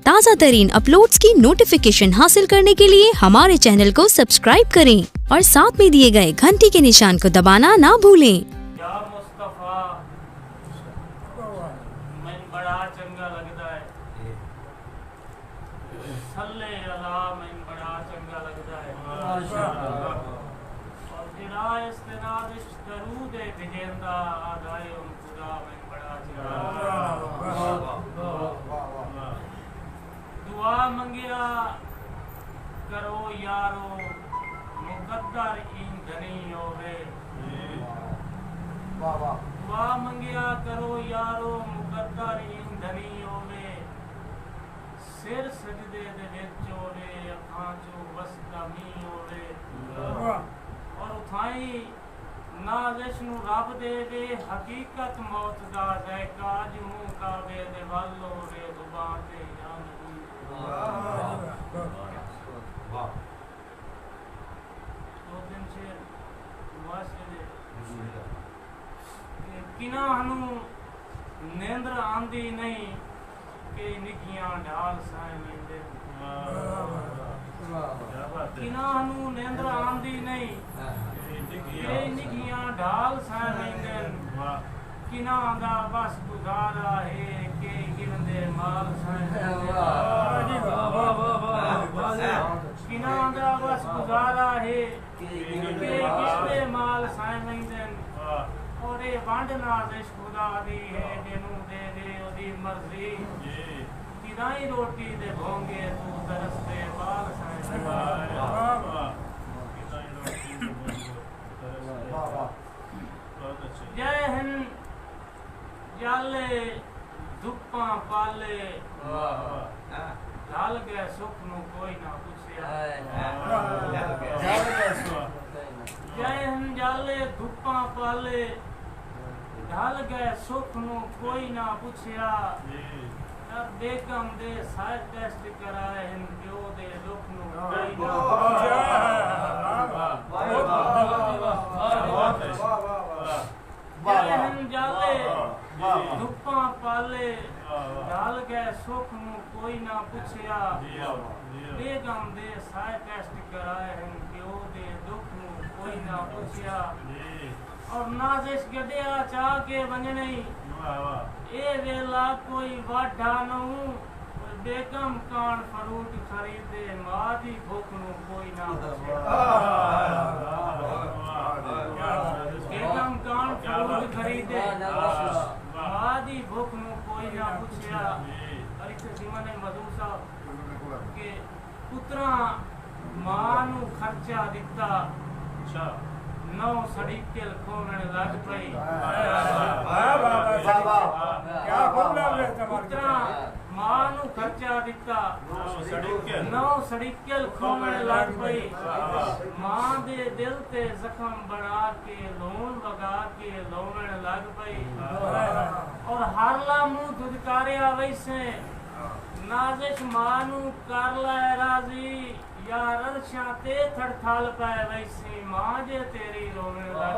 ताज़ा तरीन अपलोड्स की नोटिफिकेशन हासिल करने के लिए हमारे चैनल को सब्सक्राइब करें और साथ में दिए गए घंटी के निशान को दबाना ना भूलें। या मुस्तफा मैं बड़ा चंगा लगता है, सल्ले अला मैं बड़ा चंगा लगता है, और जिरा इस्तेनादिश दरूद भिजेंदा आदाए उन खुदा मैं बड़ा चंगा दुआ मंगिया करो यारो मुकद्दर ईंधनी होवे, दुआ मंगिया करो यारो मुकद्दर ईंधनी होवे, सिर सजदे दे विच होवे अखां चो वसदमी होवे, और उठाई नाज़िश नू रब देवे हकीकत मौत दा ज़ायका अज मूंह काबे दे वल होवे ज़ुबान ते या नबी। दो दिन से किना हनु नेंद्र आंदी नहीं के निकियां ढाल साए नींदे, किना हनु नेंद्र आंदी नहीं के निकियां ढाल साए नींदे, किना दा बस गुजारा है के गिरदे माल साए नींदे, किना दा बस गुजारा है के गिरदे माल साए नींदे, और ये वंड नाज़िश खुदा दी है जेनू दे दे ओदी मर्जी, किदाई रोटी दे भोंगे तू तरसते बाल साए जय हिंद जाले धुप्पा पाले ढल गए सुख नू कोई ना पूछया, जय हिंद जाले धुप्पा पाले ढल गए सुख नू कोई ना पूछया, बेगम दे साइड टेस्ट कराए हिंद प्यो दे दुख नू कोई ना जय हिंद जाले धुप्पा पाले ढल गए सुख नू कोई ना पूछया, बेगम दे साइड टेस्ट कराए हिंद प्यो दे दुख नू कोई ना पूछया, और नाज़िश गड्या चाह के वंजने ए वेला कोई वाढा नहूं, बेगम कान फ्रूट खरीदे मां दी भूख नू कोई ना पूछया, बेगम कान फ्रूट खरीदे मां दी भूख नू कोई ना पूछया, और एक जीवन मधु साहब के पुत्रा मां नू खर्चा दिता, नौ सड़ीके खोमण लग पई, पुत्रा मां नू खर्चा दिता नौ सड़ीके खोमण लग पई, मां दे दिल ते जख्म बना के लोन लगा के लोवण लग पई, और हारला मुंह दुदकारिया वैसे नाज़िश मां नू कर लै राजी, यार अर्शां ते थड़थाल पाए वैसी मां जे तेरी रोने लग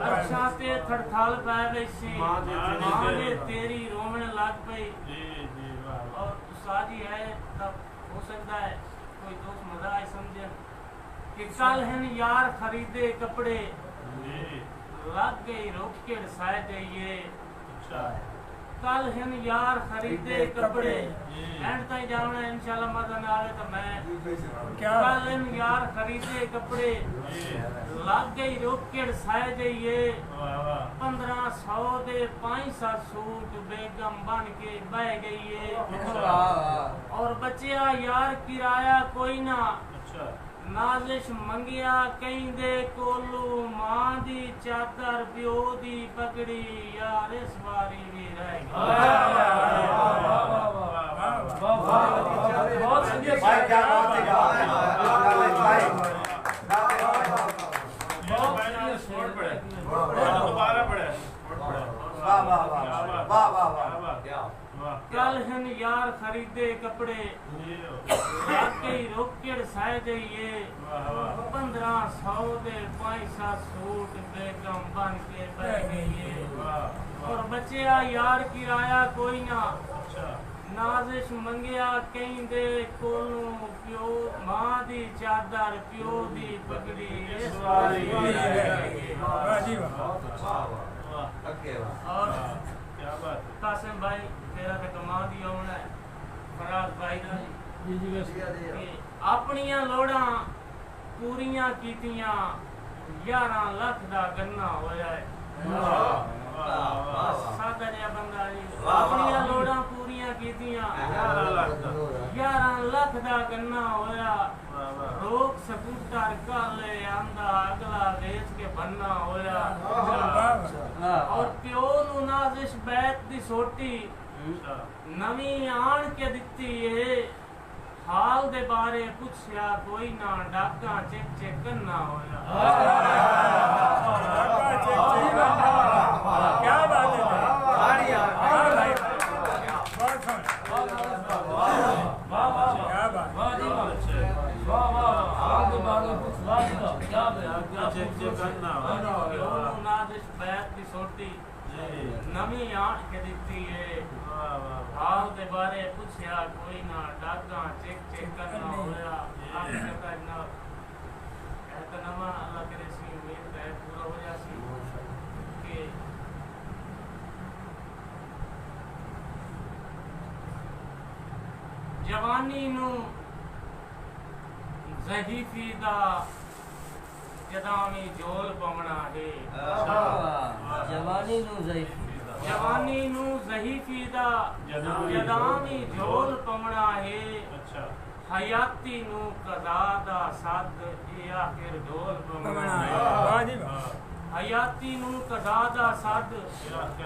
अर्शां ते थड़थाल पाए वैसी मां जे तेरी रोने लग पई, और साजी है तब हो सकता है कोई दोस्त मजाक समझे कि कल हैं यार खरीदे कपड़े लग गई रोकेड़ साए जाइए, कल हैं यार खरीदे कपड़े एंड तक जाना इंशाल्लाह मजा ना आवे तो मैं कल हैं यार खरीदे कपड़े लग गई रोकेड़ साए जाइए, 1500 दे 500 सूट बेगम बन के बह गई है, और बचिया यार किराया कोई ना, नाज़िश मंगिया कहीं दे कोलू मां दी चादर प्यो दी पगड़ी, यार इस बारी भी रह गई। बहुत संजय भाई क्या बात है, बहुत छोड़ पड़े दोबारा पड़े, वाह वाह वाह वाह वाह वाह कल हन यार खरीदे कपड़े वाकई रोकेड़ साए ये 1500 दे 5-7 सूट बेगम बन के बैठ गई और बचिया यार किराया कोई ना नाजिश मंगिया कहीं दे कोलों प्यो मां दी चादर प्यो दी पगड़ी इस वाली और क्या बात कासिम भाई तेरा तो कमा दी होना है फराज भाई दा जी अपनियां लोड़ां पूरियां कीतियां 11 लाख दा गन्ना होया है सादा जिहा बंदा जी अपनियां लोड़ां पूरियां कीतियां 11 लाख दा गन्ना होया रोक स्कूटर काले आंदा अगला बेच के बनना होया और प्यो नू नाजिश बैत दी सोटी नवी आण के दित्ती है हाल दे बारे पुछया कोई ना डाका चेक चेक करना होया क्या बात है नाजिश बैत दी सोटी नवी आण के दित्ती है हाल दे बारे पुछया कोई ना डाका चेक चेक करना होया आप कहता है ना कहता नवा अल्लाह करे सी उम्मीद है पूरा हो जासी कि जवानी नू ज़हीफ़ी दा जदामी जोल पवना है जवानी नू ज़हीफ़ी जवानी नू ज़हीफ़ी दा जदामी जोल पवना है हयाती नू कदा दा सद ए आखिर ढोल पवना है हयाती नू कदा दा सद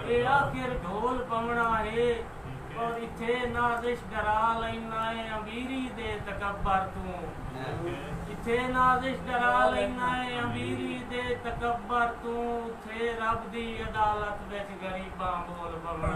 ए आखिर ढोल पवना है और इथे नाजिश डरा लेना है अमीरी दे तकब्बर तू इथे नाजिश डरा लेना है अमीरी दे तकब्बर तू थे रब दी अदालत विच गरीबां बोल पवना